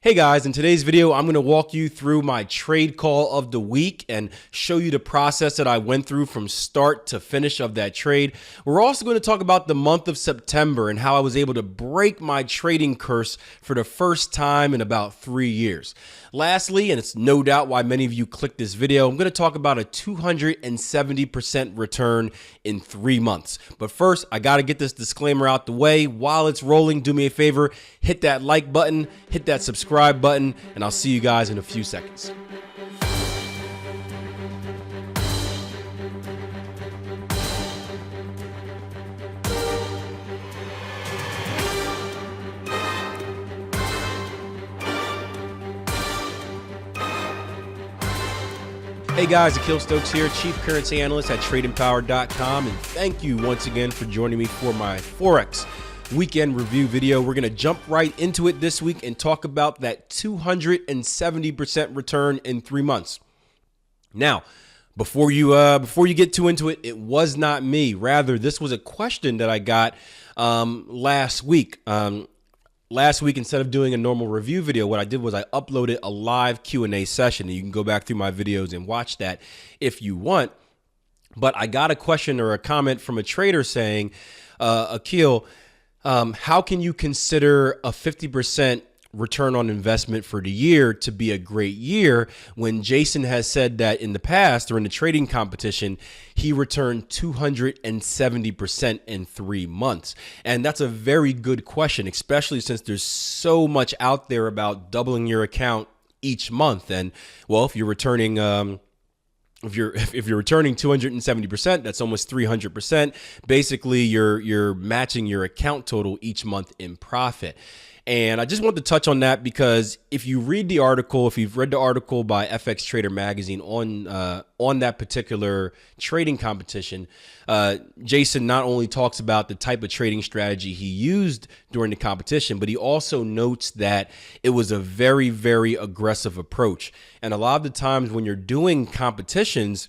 Hey guys, in today's video, I'm going to walk you through my trade call of the week and show you the process that I went through from start to finish of that trade. We're also going to talk about the month of September and how I was able to break my trading curse for the first time in about 3 years. Lastly, and it's no doubt why many of you clicked this video, I'm going to talk about a 270% return in 3 months. But first, I got to get this disclaimer out the way. While it's rolling, do me a favor, hit that like button, hit that subscribe button, and I'll see you guys in a few seconds. Hey guys, Akil Stokes here, Chief Currency Analyst at TradingPower.com, and thank you once again for joining me for my Forex weekend review video. We're going to jump right into it this week and talk about that 270% return in 3 months. Now, before you get too into it, it was not me. Rather, this was a question that I got last week. Last week, instead of doing a normal review video, what I did was I uploaded a live Q&A session, and you can go back through my videos and watch that if you want. But I got a question or a comment from a trader saying, Akil, how can you consider a 50% return on investment for the year to be a great year when Jason has said that in the past or in the trading competition, he returned 270% in 3 months? And that's a very good question, especially since there's so much out there about doubling your account each month. And well, if you're returning, if you're returning 270%, that's almost 300%. Basically, you're matching your account total each month in profit. And I just want to touch on that because if you read the article, if you've read the article by FX Trader Magazine on that particular trading competition, Jason not only talks about the type of trading strategy he used during the competition, but he also notes that it was a very, very aggressive approach. And a lot of the times when you're doing competitions,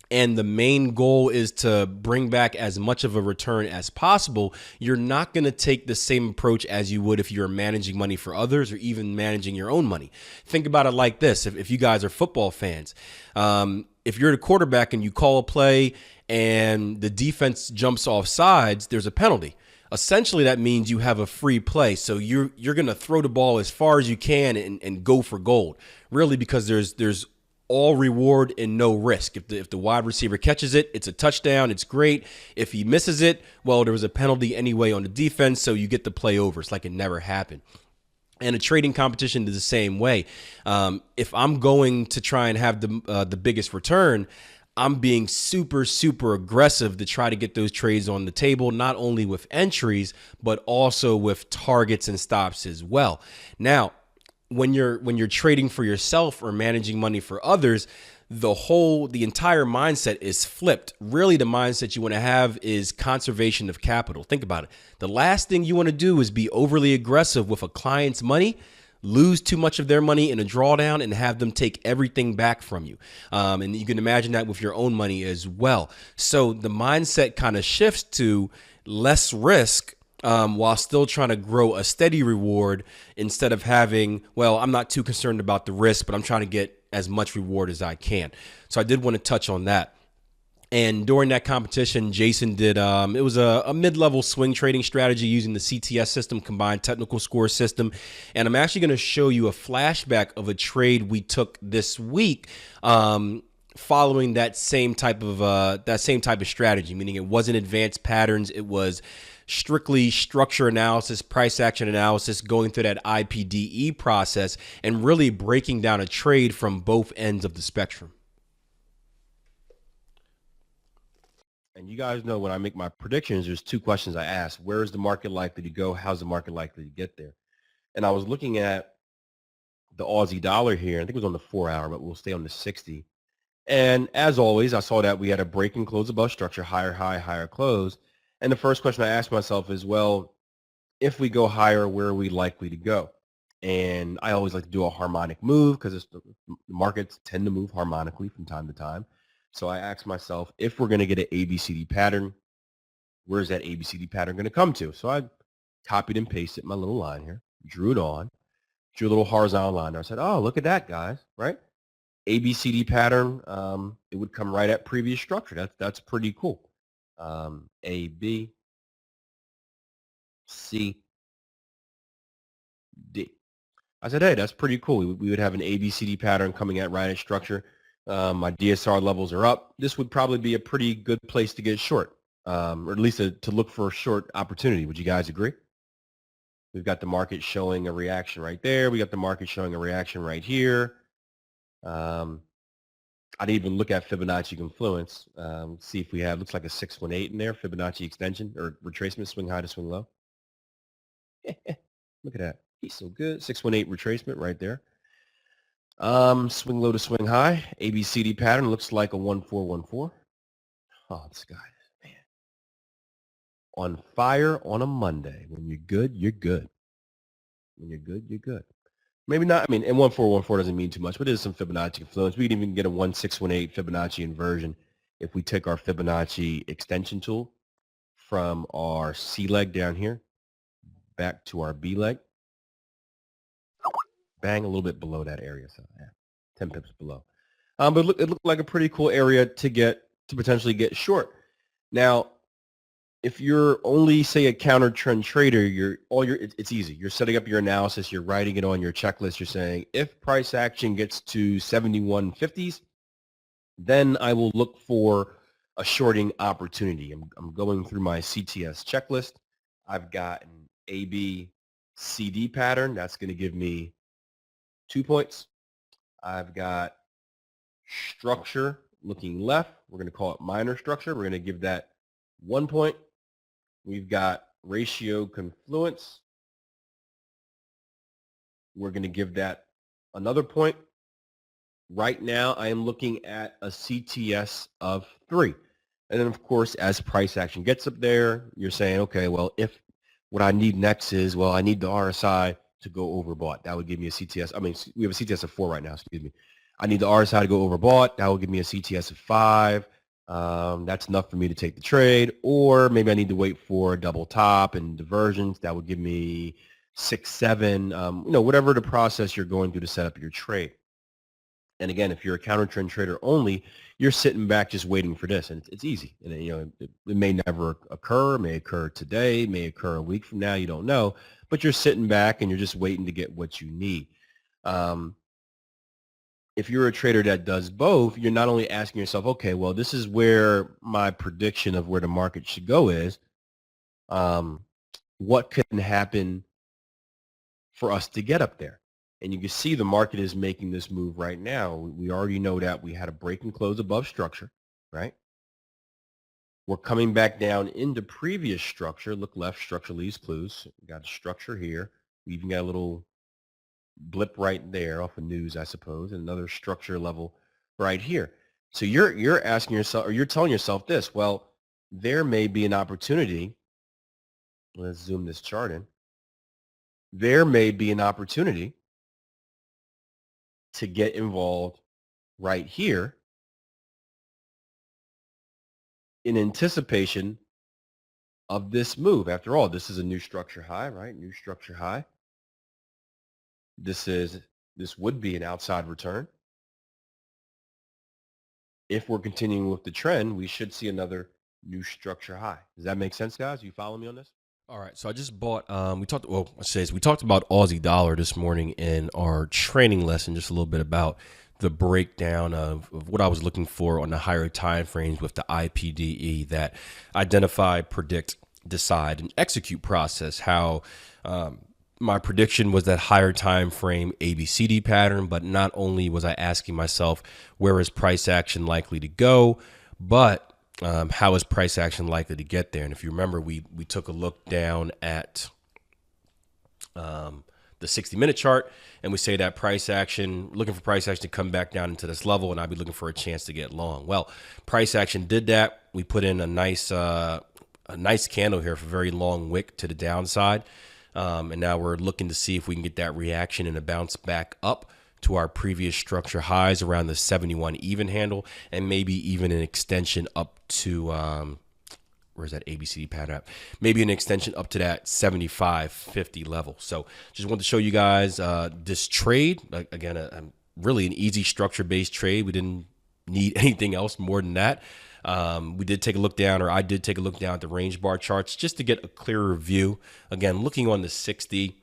and the main goal is to bring back as much of a return as possible, you're not going to take the same approach as you would if you're managing money for others or even managing your own money. Think about it like this. If you guys are football fans, if you're the quarterback and you call a play and the defense jumps off sides, there's a penalty. Essentially, that means you have a free play. So you're going to throw the ball as far as you can and go for gold, really, because there's all reward and no risk. If the wide receiver catches it, it's a touchdown. It's great. If he misses it, well, there was a penalty anyway on the defense, so you get the play over. It's like it never happened. And a trading competition is the same way. If I'm going to try and have the biggest return, I'm being super, super aggressive to try to get those trades on the table, not only with entries, but also with targets and stops as well. Now, when you're trading for yourself or managing money for others, the entire mindset is flipped. Really, the mindset you want to have is conservation of capital. Think about it. The last thing you want to do is be overly aggressive with a client's money, lose too much of their money in a drawdown, and have them take everything back from you. And you can imagine that with your own money as well. So the mindset kind of shifts to less risk, while still trying to grow a steady reward instead of having, well, I'm not too concerned about the risk, but I'm trying to get as much reward as I can. So I did want to touch on that. And during that competition, Jason did, it was a mid-level swing trading strategy using the CTS system, combined technical score system. And I'm actually going to show you a flashback of a trade we took this week, following that same type of strategy, meaning it wasn't advanced patterns. It was strictly structure analysis, price action analysis, going through that IPDE process and really breaking down a trade from both ends of the spectrum. And you guys know when I make my predictions, there's two questions I ask. Where is the market likely to go? How's the market likely to get there? And I was looking at the Aussie dollar here. I think it was on the 4 hour, but we'll stay on the 60. And as always, I saw that we had a break and close above structure, higher high, higher close. And the first question I asked myself is, well, if we go higher, where are we likely to go? And I always like to do a harmonic move because the markets tend to move harmonically from time to time. So I asked myself, if we're going to get an ABCD pattern, where's that ABCD pattern going to come to? So I copied and pasted my little line here, drew it on, drew a little horizontal line there. I said, oh, look at that, guys, right? ABCD pattern, it would come right at previous structure. That's pretty cool. A, B, C, D. I said, hey, that's pretty cool. We would have an ABCD pattern coming at right at structure. My DSR levels are up. This would probably be a pretty good place to get short, or at least to look for a short opportunity. Would you guys agree? We've got the market showing a reaction right there. We got the market showing a reaction right here. I'd even look at Fibonacci confluence, see if we have, looks like a 618 in there, Fibonacci extension or retracement, swing high to swing low. Look at that. He's so good. 618 retracement right there. Swing low to swing high. ABCD pattern looks like a 1414. Oh, this guy, man. On fire on a Monday. When you're good, you're good. When you're good, you're good. Maybe not. I mean, and 1414 doesn't mean too much, but there's some Fibonacci influence. We can even get a 1618 Fibonacci inversion if we take our Fibonacci extension tool from our C leg down here back to our B leg. Bang, a little bit below that area. So yeah, 10 pips below. But it looked like a pretty cool area to potentially get short. Now, if you're only, say, a counter trend trader, it's easy. You're setting up your analysis. You're writing it on your checklist. You're saying, if price action gets to 71.50s, then I will look for a shorting opportunity. I'm going through my CTS checklist. I've got an ABCD pattern. That's going to give me 2 points. I've got structure looking left. We're going to call it minor structure. We're going to give that 1 point. We've got ratio confluence. We're going to give that another point. Right now, I am looking at a CTS of 3. And then, of course, as price action gets up there, you're saying, okay, well, if what I need next is, well, I need the RSI to go overbought. That would give me a CTS. I mean, we have a CTS of 4 right now, excuse me. I need the RSI to go overbought. That will give me a CTS of 5. That's enough for me to take the trade, or maybe I need to wait for a double top and diversions. That would give me 6, 7, whatever the process you're going through to set up your trade. And again, if you're a counter trend trader only, you're sitting back just waiting for this, and it's easy. And it may never occur, it may occur today, it may occur a week from now, you don't know, but you're sitting back and you're just waiting to get what you need. If you're a trader that does both, you're not only asking yourself, okay, well, this is where my prediction of where the market should go is. What can happen for us to get up there? And you can see the market is making this move right now. We already know that we had a break and close above structure, right? We're coming back down into previous structure. Look left, structure leaves clues. We got a structure here. We even got a little blip right there off of news, I suppose, and another structure level right here. So you're asking yourself, or you're telling yourself this, well, there may be an opportunity. Let's zoom this chart in. There may be an opportunity to get involved right here in anticipation of this move. After all, this is a new structure high, right? New structure high. This would be an outside return. If we're continuing with the trend, we should see another new structure high. Does that make sense, guys? You follow me on this? All right, so I just bought, we talked about Aussie dollar this morning in our training lesson, just a little bit about the breakdown of what I was looking for on the higher time frames with the IPDE, that identify, predict, decide, and execute process. How my prediction was that higher time frame ABCD pattern, but not only was I asking myself, where is price action likely to go, but how is price action likely to get there? And if you remember, we took a look down at the 60-minute chart, and we say that price action, looking for price action to come back down into this level, and I'd be looking for a chance to get long. Well, price action did that. We put in a nice candle here for a very long wick to the downside, and now we're looking to see if we can get that reaction and a bounce back up to our previous structure highs around the 71 even handle, and maybe even an extension up to where's that ABCD pattern at? Maybe an extension up to that 75.50 level. So just wanted to show you guys this trade. Again, really an easy structure-based trade. We didn't need anything else more than that. We did take a look down, or I did take a look down at the range bar charts just to get a clearer view. Again, looking on the 60,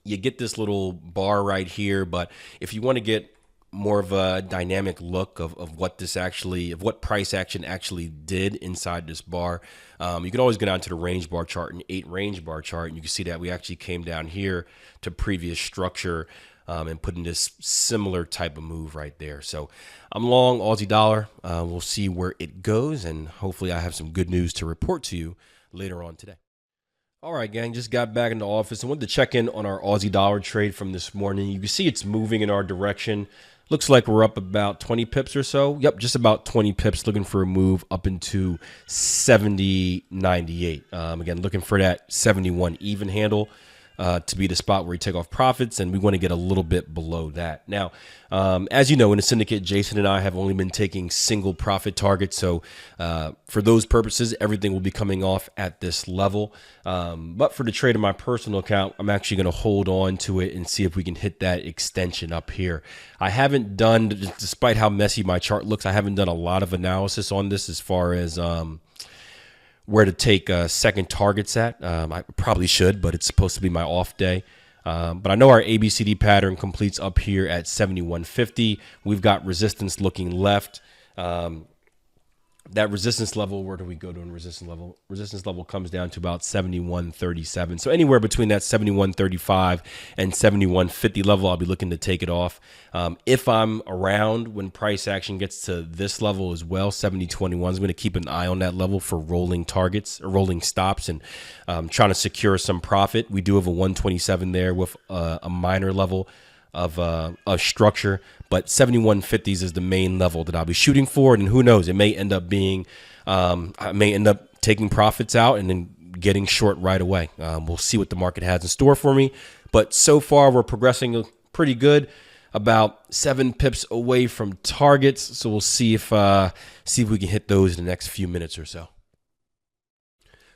you get this little bar right here, but if you want to get more of a dynamic look of what this actually, of what price action actually did inside this bar, you can always go down to the range bar chart and 8 range bar chart, and you can see that we actually came down here to previous structure and put in this similar type of move right there. So I'm long Aussie dollar. We'll see where it goes, and hopefully I have some good news to report to you later on today. All right, gang, just got back in the office. I wanted to check in on our Aussie dollar trade from this morning. You can see it's moving in our direction. Looks like we're up about 20 pips or so. Yep, just about 20 pips, looking for a move up into 70.98. Again, looking for that 71 even handle to be the spot where we take off profits, and we want to get a little bit below that. Now, as you know, in the syndicate, Jason and I have only been taking single profit targets. So for those purposes, everything will be coming off at this level. But for the trade in my personal account, I'm actually going to hold on to it and see if we can hit that extension up here. I haven't done, despite how messy my chart looks, I haven't done a lot of analysis on this as far as where to take second targets at. I probably should, but it's supposed to be my off day. But I know our ABCD pattern completes up here at 71.50. We've got resistance looking left. That resistance level, where do we go to in resistance level? Resistance level comes down to about 71.37. So anywhere between that 71.35 and 71.50 level, I'll be looking to take it off. If I'm around when price action gets to this level as well, 70.21, I'm going to keep an eye on that level for rolling targets or rolling stops and trying to secure some profit. We do have a 127 there with a minor level of structure, but 71.50s is the main level that I'll be shooting for. And who knows, it may end up being, I may end up taking profits out and then getting short right away. We'll see what the market has in store for me. But so far, we're progressing pretty good, about 7 pips away from targets. So we'll see if we can hit those in the next few minutes or so.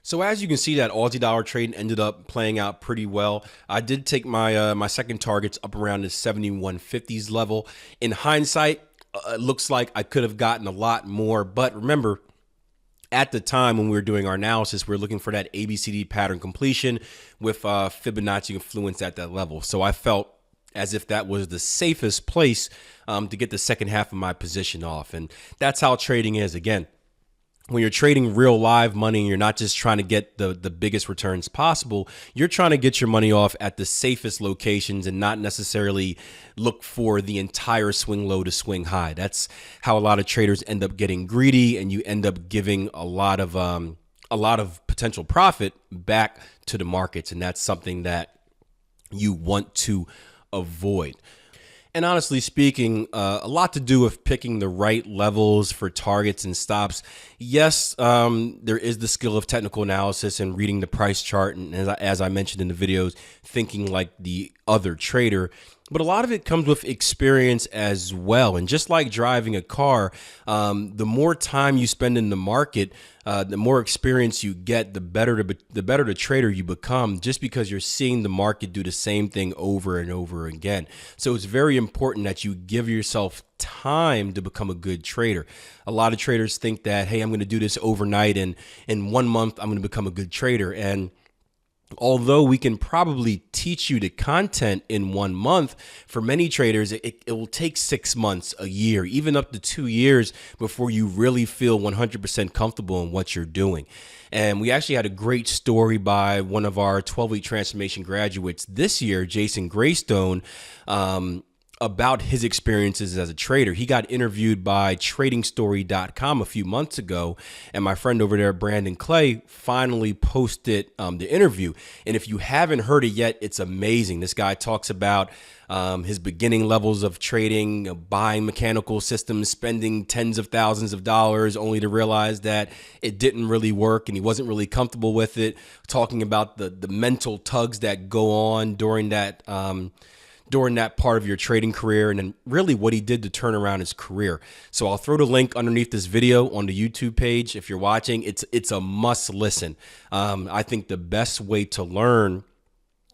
So as you can see, that Aussie dollar trade ended up playing out pretty well. I did take my my second targets up around the 71.50s level. In hindsight, it looks like I could have gotten a lot more. But remember, at the time when we were doing our analysis, we were looking for that ABCD pattern completion with Fibonacci influence at that level. So I felt as if that was the safest place to get the second half of my position off. And that's how trading is. Again, when you're trading real live money and you're not just trying to get the biggest returns possible, you're trying to get your money off at the safest locations and not necessarily look for the entire swing low to swing high. That's how a lot of traders end up getting greedy, and you end up giving a lot of potential profit back to the markets. And that's something that you want to avoid. And honestly speaking, a lot to do with picking the right levels for targets and stops. Yes, there is the skill of technical analysis and reading the price chart, and as I mentioned in the videos, thinking like the other trader. But a lot of it comes with experience as well. And just like driving a car, the more time you spend in the market, the more experience you get, the better the trader you become, just because you're seeing the market do the same thing over and over again. So it's very important that you give yourself time to become a good trader. A lot of traders think that, hey, I'm going to do this overnight, and in 1 month, I'm going to become a good trader. And although we can probably teach you the content in 1 month, for many traders, it will take 6 months, a year, even up to 2 years before you really feel 100% comfortable in what you're doing. And we actually had a great story by one of our 12-week transformation graduates this year, Jason Greystone, about his experiences as a trader. He got interviewed by tradingstory.com a few months ago, and my friend over there, Brandon Clay, finally posted the interview. And if you haven't heard it yet, it's amazing. This guy talks about his beginning levels of trading, buying mechanical systems, spending tens of thousands of dollars only to realize that it didn't really work and he wasn't really comfortable with it, talking about the mental tugs that go on during during that part of your trading career, and then really what he did to turn around his career. So I'll throw the link underneath this video on the YouTube page. If you're watching, it's a must listen. I think the best way to learn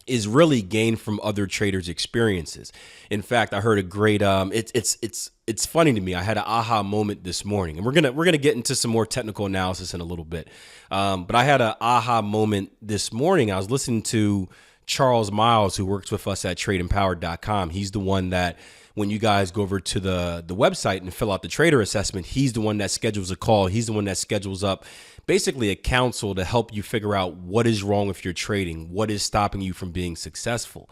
is really gain from other traders' experiences. In fact, I heard a great it's funny to me. I had an aha moment this morning, and we're gonna get into some more technical analysis in a little bit. But I had an aha moment this morning. I was listening to Charles Miles, who works with us at TradingPower.com. He's the one that, when you guys go over to the website and fill out the trader assessment, he's the one that schedules a call. He's the one that schedules up basically a counsel to help you figure out what is wrong with your trading, what is stopping you from being successful.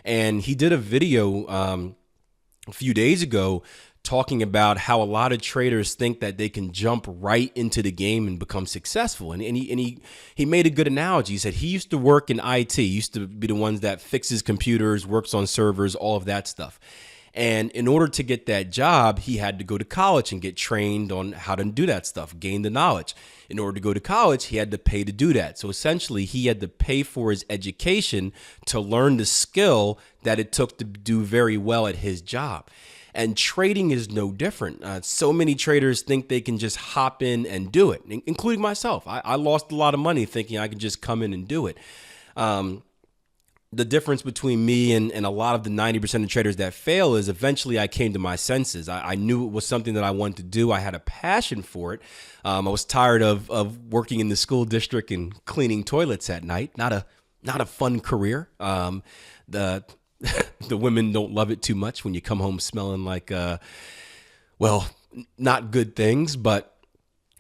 And he did a video a few days ago talking about how a lot of traders think that they can jump right into the game and become successful. And he made a good analogy. He said he used to work in IT, he used to be the ones that fixes computers, works on servers, all of that stuff. And in order to get that job, he had to go to college and get trained on how to do that stuff, gain the knowledge. In order to go to college, he had to pay to do that. So essentially, he had to pay for his education to learn the skill that it took to do very well at his job. And trading is no different. So many traders think they can just hop in and do it, including myself. I lost a lot of money thinking I could just come in and do it. The difference between me and a lot of the 90% of traders that fail is eventually I came to my senses. I knew it was something that I wanted to do. I had a passion for it. I was tired of working in the school district and cleaning toilets at night. Not a fun career. The women don't love it too much when you come home smelling like, well, not good things, but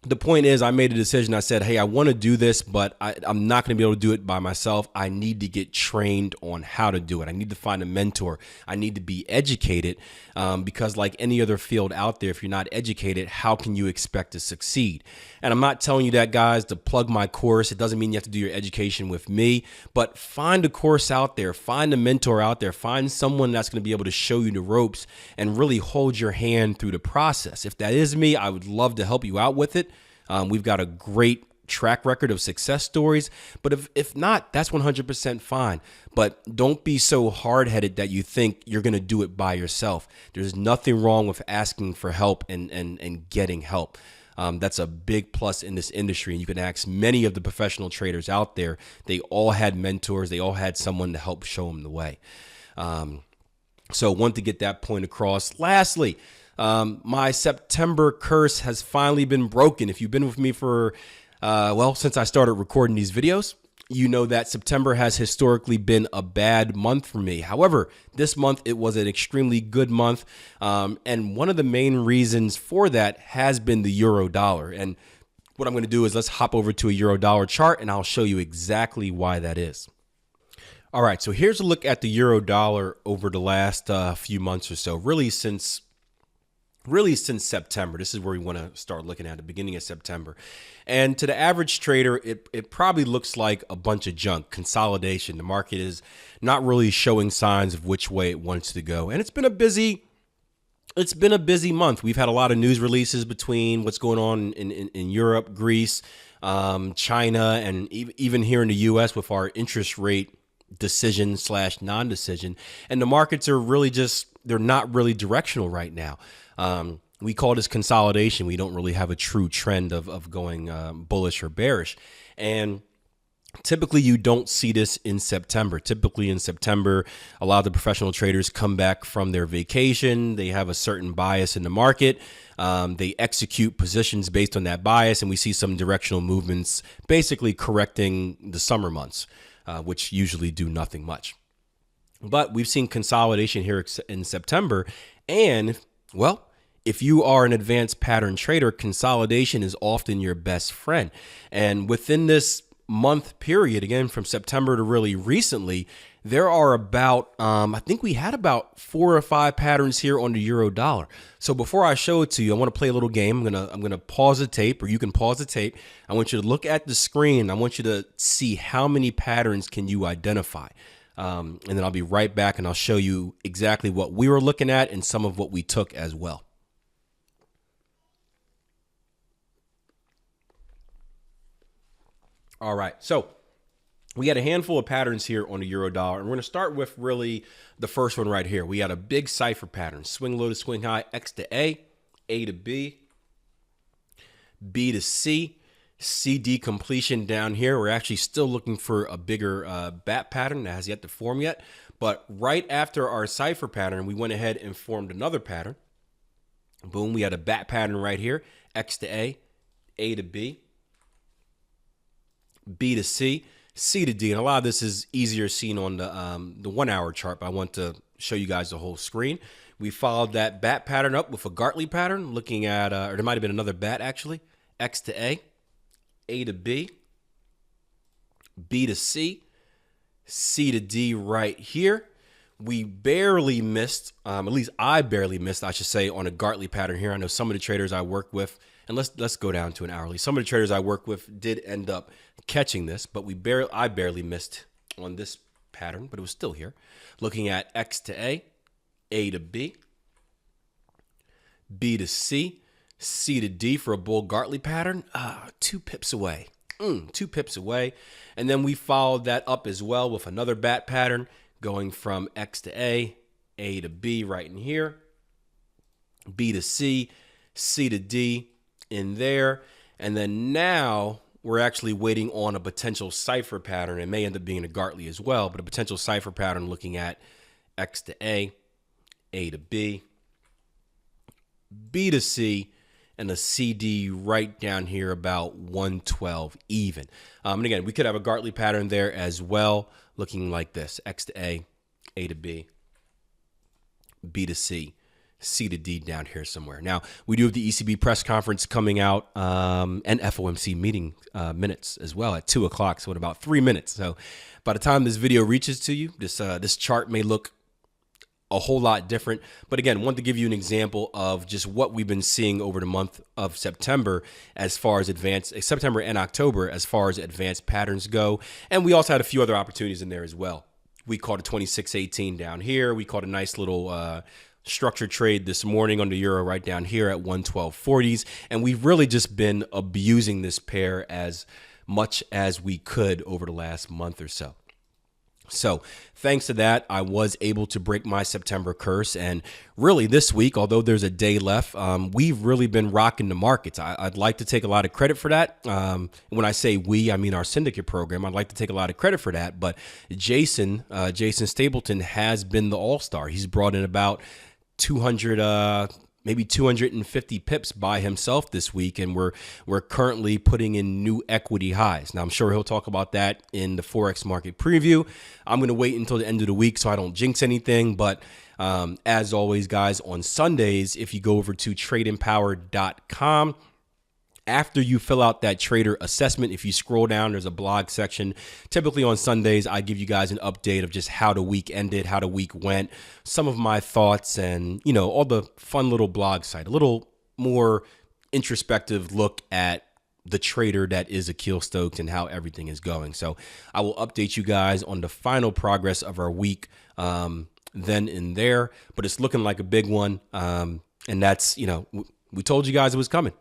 the point is, I made a decision. I said, hey, I want to do this, but I'm not going to be able to do it by myself. I need to get trained on how to do it. I need to find a mentor. I need to be educated because like any other field out there, if you're not educated, how can you expect to succeed? And I'm not telling you that, guys, to plug my course. It doesn't mean you have to do your education with me, but find a course out there, find a mentor out there, find someone that's going to be able to show you the ropes and really hold your hand through the process. If that is me, I would love to help you out with it. We've got a great track record of success stories, but if not, that's 100% fine. But don't be so hard-headed that you think you're going to do it by yourself. There's nothing wrong with asking for help and getting help. That's a big plus in this industry. And you can ask many of the professional traders out there. They all had mentors. They all had someone to help show them the way. So want to get that point across. Lastly, my September curse has finally been broken. If you've been with me for, since I started recording these videos, you know that September has historically been a bad month for me. However, this month it was an extremely good month. And one of the main reasons for that has been the euro dollar. And what I'm going to do is let's hop over to a euro dollar chart and I'll show you exactly why that is. All right, so here's a look at the euro dollar over the last few months or so, really since September. This is where we want to start looking at the beginning of September. And to the average trader, it probably looks like a bunch of junk, consolidation. The market is not really showing signs of which way it wants to go. And it's been a busy month. We've had a lot of news releases between what's going on in Europe, Greece, China, and even here in the US with our interest rate decision / non-decision. And the markets are really they're not really directional right now. We call this consolidation. We don't really have a true trend of going bullish or bearish. And typically you don't see this in September. Typically in September, a lot of the professional traders come back from their vacation. They have a certain bias in the market. They execute positions based on that bias. And we see some directional movements basically correcting the summer months, which usually do nothing much. But we've seen consolidation here in September. And, well, if you are an advanced pattern trader, consolidation is often your best friend. And within this month period, again, from September to really recently, there are about, I think we had about 4 or 5 patterns here on the euro dollar. So before I show it to you, I want to play a little game. I'm gonna pause the tape, or you can pause the tape. I want you to look at the screen. I want you to see how many patterns can you identify. And then I'll be right back and I'll show you exactly what we were looking at and some of what we took as well. All right, so we had a handful of patterns here on the euro dollar, and we're going to start with really the first one right here. We had a big cipher pattern, swing low to swing high, X to A to B, B to C, CD completion down here. We're actually still looking for a bigger bat pattern that has yet to form yet. But right after our cipher pattern, we went ahead and formed another pattern. Boom, we had a bat pattern right here, X to A to B, B to C, C to D. And a lot of this is easier seen on the 1 hour chart, but I want to show you guys the whole screen. We followed that bat pattern up with a Gartley pattern, looking at, or there might have been another bat actually, X to A to B, B to C, C to D right here. We barely missed, at least I barely missed, I should say, on a Gartley pattern here. I know some of the traders I work with, and let's go down to an hourly. Some of the traders I work with did end up catching this, but I barely missed on this pattern, but it was still here. Looking at X to A to B, B to C, C to D for a bull Gartley pattern. 2 pips away. 2 pips away. And then we followed that up as well with another bat pattern, going from X to A to B right in here, B to C, C to D in there. And then now we're actually waiting on a potential cipher pattern. It may end up being a Gartley as well, but a potential cipher pattern looking at X to A to B, B to C, and a CD right down here about 112 even. And again, we could have a Gartley pattern there as well, looking like this, X to A to B, B to C, C to D down here somewhere. Now, we do have the ECB press conference coming out and FOMC meeting minutes as well at 2 o'clock, so in about 3 minutes. So by the time this video reaches to you, this chart may look a whole lot different. But again, want to give you an example of just what we've been seeing over the month of September as far as September and October as far as advanced patterns go. And we also had a few other opportunities in there as well. We caught a 26.18 down here. We caught a nice little structured trade this morning on the euro right down here at 112.40s. And we've really just been abusing this pair as much as we could over the last month or so. So thanks to that, I was able to break my September curse. And really this week, although there's a day left, we've really been rocking the markets. I'd like to take a lot of credit for that. When I say we, I mean our syndicate program. I'd like to take a lot of credit for that. But Jason Stapleton has been the all-star. He's brought in about 200, maybe 250 pips by himself this week, and we're currently putting in new equity highs. Now, I'm sure he'll talk about that in the Forex market preview. I'm going to wait until the end of the week so I don't jinx anything, but as always, guys, on Sundays, if you go over to tradeempower.com, after you fill out that trader assessment, if you scroll down, there's a blog section. Typically on Sundays, I give you guys an update of just how the week ended, how the week went, some of my thoughts, and, you know, all the fun little blog site, a little more introspective look at the trader that is Akil Stokes and how everything is going. So I will update you guys on the final progress of our week then and there, but it's looking like a big one. And that's, you know, we told you guys it was coming.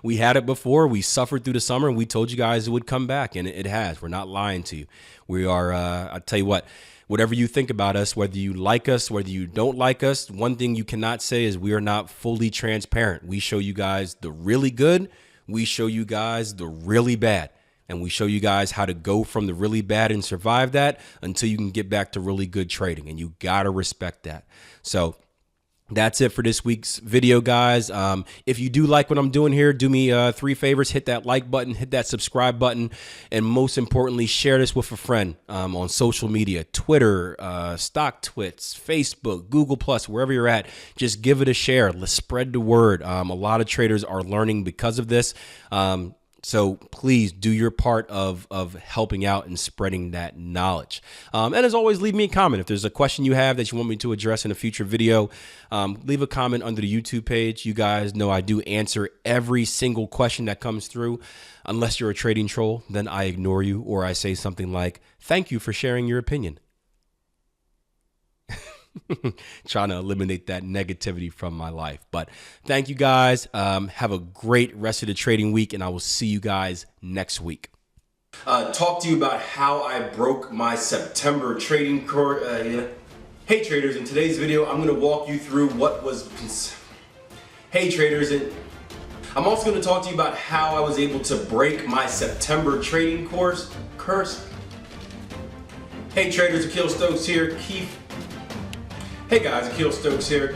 We had it before. We suffered through the summer, and we told you guys it would come back, and it has. We're not lying to you. We are, I'll tell you what, whatever you think about us, whether you like us, whether you don't like us, one thing you cannot say is we are not fully transparent. We show you guys the really good. We show you guys the really bad. And we show you guys how to go from the really bad and survive that until you can get back to really good trading. And you got to respect that. So that's it for this week's video, guys. If you do like what I'm doing here, do me 3 favors. Hit that like button, hit that subscribe button, and most importantly, share this with a friend on social media, Twitter, StockTwits, Facebook, Google+, wherever you're at. Just give it a share. Let's spread the word. A lot of traders are learning because of this. So please do your part of helping out and spreading that knowledge. And as always, leave me a comment. If there's a question you have that you want me to address in a future video, leave a comment under the YouTube page. You guys know I do answer every single question that comes through. Unless you're a trading troll, then I ignore you, or I say something like, thank you for sharing your opinion. Trying to eliminate that negativity from my life. But thank you guys. Have a great rest of the trading week, and I will see you guys next week. talk to you about how I broke my September trading course. Hey traders, in today's video, I'm going to walk you through what was. Hey traders, I'm also going to talk to you about how I was able to break my September trading course. Hey traders, Akil Stokes here. Hey guys, Akil Stokes here.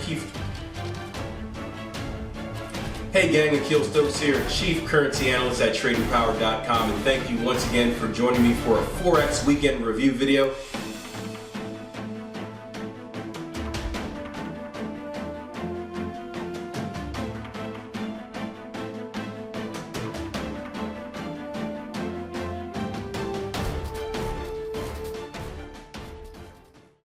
Hey gang, Akil Stokes here, Chief Currency Analyst at TradingPower.com, and thank you once again for joining me for a Forex Weekend Review video.